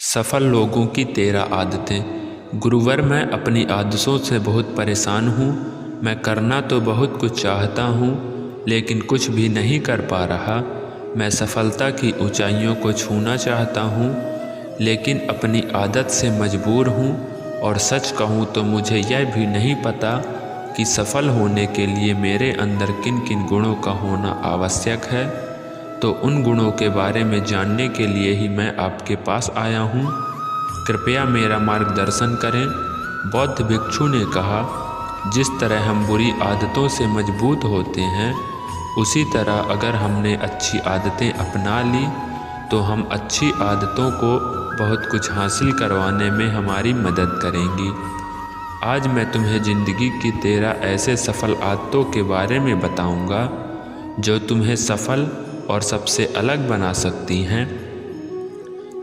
सफल लोगों की 13 आदतें। गुरुवर, मैं अपनी आदतों से बहुत परेशान हूँ। मैं करना तो बहुत कुछ चाहता हूँ, लेकिन कुछ भी नहीं कर पा रहा। मैं सफलता की ऊंचाइयों को छूना चाहता हूँ, लेकिन अपनी आदत से मजबूर हूँ। और सच कहूँ तो मुझे यह भी नहीं पता कि सफल होने के लिए मेरे अंदर किन किन गुणों का होना आवश्यक है। तो उन गुणों के बारे में जानने के लिए ही मैं आपके पास आया हूँ। कृपया मेरा मार्गदर्शन करें। बौद्ध भिक्षु ने कहा, जिस तरह हम बुरी आदतों से मजबूत होते हैं, उसी तरह अगर हमने अच्छी आदतें अपना ली तो हम अच्छी आदतों को बहुत कुछ हासिल करवाने में हमारी मदद करेंगी। आज मैं तुम्हें ज़िंदगी की 13 ऐसे सफल आदतों के बारे में बताऊंगा जो तुम्हें सफल और सबसे अलग बना सकती हैं,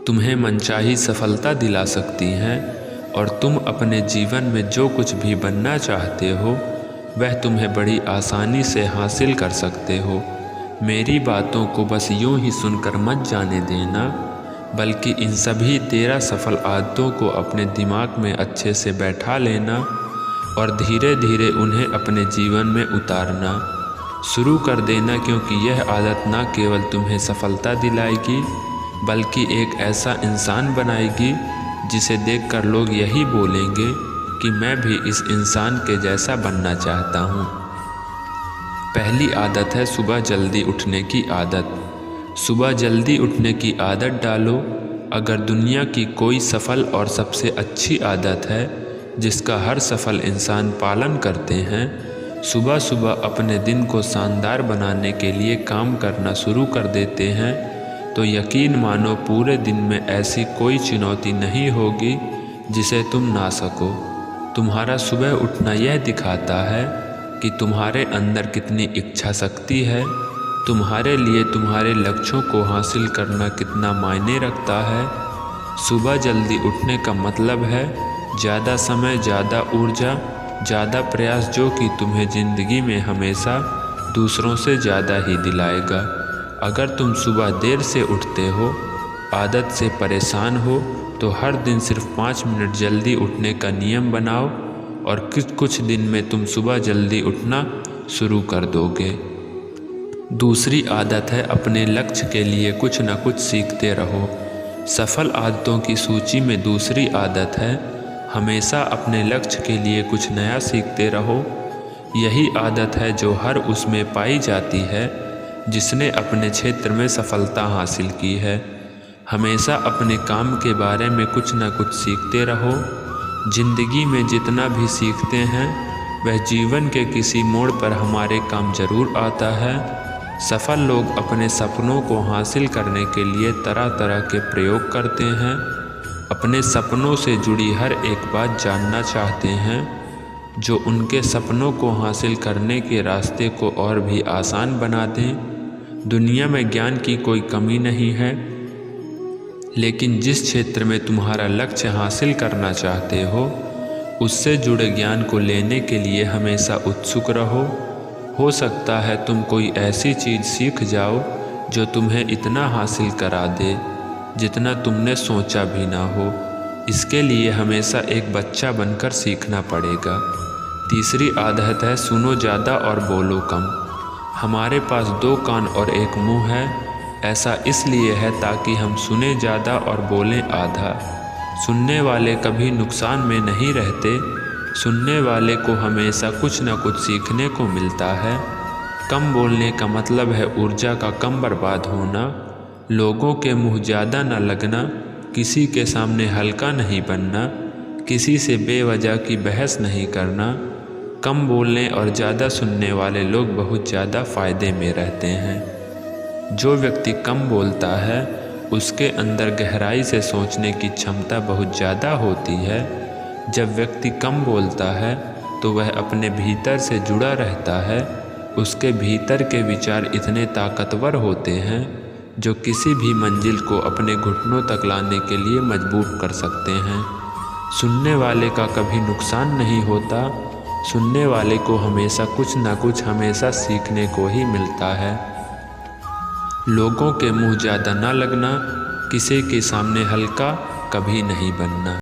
तुम्हें मनचाही सफलता दिला सकती हैं, और तुम अपने जीवन में जो कुछ भी बनना चाहते हो वह तुम्हें बड़ी आसानी से हासिल कर सकते हो। मेरी बातों को बस यूं ही सुनकर मत जाने देना, बल्कि इन सभी 13 सफल आदतों को अपने दिमाग में अच्छे से बैठा लेना और धीरे धीरे उन्हें अपने जीवन में उतारना शुरू कर देना, क्योंकि यह आदत न केवल तुम्हें सफलता दिलाएगी, बल्कि एक ऐसा इंसान बनाएगी जिसे देखकर लोग यही बोलेंगे कि मैं भी इस इंसान के जैसा बनना चाहता हूँ। पहली आदत है सुबह जल्दी उठने की आदत। सुबह जल्दी उठने की आदत डालो। अगर दुनिया की कोई सफल और सबसे अच्छी आदत है जिसका हर सफल इंसान पालन करते हैं, सुबह सुबह अपने दिन को शानदार बनाने के लिए काम करना शुरू कर देते हैं, तो यकीन मानो पूरे दिन में ऐसी कोई चुनौती नहीं होगी जिसे तुम ना सको। तुम्हारा सुबह उठना यह दिखाता है कि तुम्हारे अंदर कितनी इच्छा शक्ति है, तुम्हारे लिए तुम्हारे लक्ष्यों को हासिल करना कितना मायने रखता है। सुबह जल्दी उठने का मतलब है ज़्यादा समय, ज़्यादा ऊर्जा, ज़्यादा प्रयास, जो कि तुम्हें ज़िंदगी में हमेशा दूसरों से ज़्यादा ही दिलाएगा। अगर तुम सुबह देर से उठते हो, आदत से परेशान हो, तो हर दिन सिर्फ 5 मिनट जल्दी उठने का नियम बनाओ और कुछ दिन में तुम सुबह जल्दी उठना शुरू कर दोगे। दूसरी आदत है अपने लक्ष्य के लिए कुछ न कुछ सीखते रहो। सफल आदतों की सूची में दूसरी आदत है हमेशा अपने लक्ष्य के लिए कुछ नया सीखते रहो। यही आदत है जो हर उसमें पाई जाती है जिसने अपने क्षेत्र में सफलता हासिल की है। हमेशा अपने काम के बारे में कुछ न कुछ सीखते रहो। जिंदगी में जितना भी सीखते हैं वह जीवन के किसी मोड़ पर हमारे काम जरूर आता है। सफल लोग अपने सपनों को हासिल करने के लिए तरह तरह के प्रयोग करते हैं, अपने सपनों से जुड़ी हर एक बात जानना चाहते हैं जो उनके सपनों को हासिल करने के रास्ते को और भी आसान बना दें। दुनिया में ज्ञान की कोई कमी नहीं है, लेकिन जिस क्षेत्र में तुम्हारा लक्ष्य हासिल करना चाहते हो उससे जुड़े ज्ञान को लेने के लिए हमेशा उत्सुक रहो। हो सकता है तुम कोई ऐसी चीज़ सीख जाओ जो तुम्हें इतना हासिल करा दे जितना तुमने सोचा भी ना हो। इसके लिए हमेशा एक बच्चा बनकर सीखना पड़ेगा। तीसरी आदत है सुनो ज़्यादा और बोलो कम। हमारे पास 2 कान और 1 मुंह है। ऐसा इसलिए है ताकि हम सुने ज़्यादा और बोलें आधा। सुनने वाले कभी नुकसान में नहीं रहते। सुनने वाले को हमेशा कुछ न कुछ सीखने को मिलता है। कम बोलने का मतलब है ऊर्जा का कम बर्बाद होना, लोगों के मुंह ज़्यादा न लगना, किसी के सामने हल्का नहीं बनना, किसी से बेवजह की बहस नहीं करना। कम बोलने और ज़्यादा सुनने वाले लोग बहुत ज़्यादा फ़ायदे में रहते हैं। जो व्यक्ति कम बोलता है उसके अंदर गहराई से सोचने की क्षमता बहुत ज़्यादा होती है। जब व्यक्ति कम बोलता है तो वह अपने भीतर से जुड़ा रहता है। उसके भीतर के विचार इतने ताकतवर होते हैं जो किसी भी मंजिल को अपने घुटनों तक लाने के लिए मजबूर कर सकते हैं। सुनने वाले का कभी नुकसान नहीं होता। सुनने वाले को हमेशा कुछ न कुछ हमेशा सीखने को ही मिलता है। लोगों के मुंह ज़्यादा ना लगना, किसी के सामने हल्का, कभी नहीं बनना।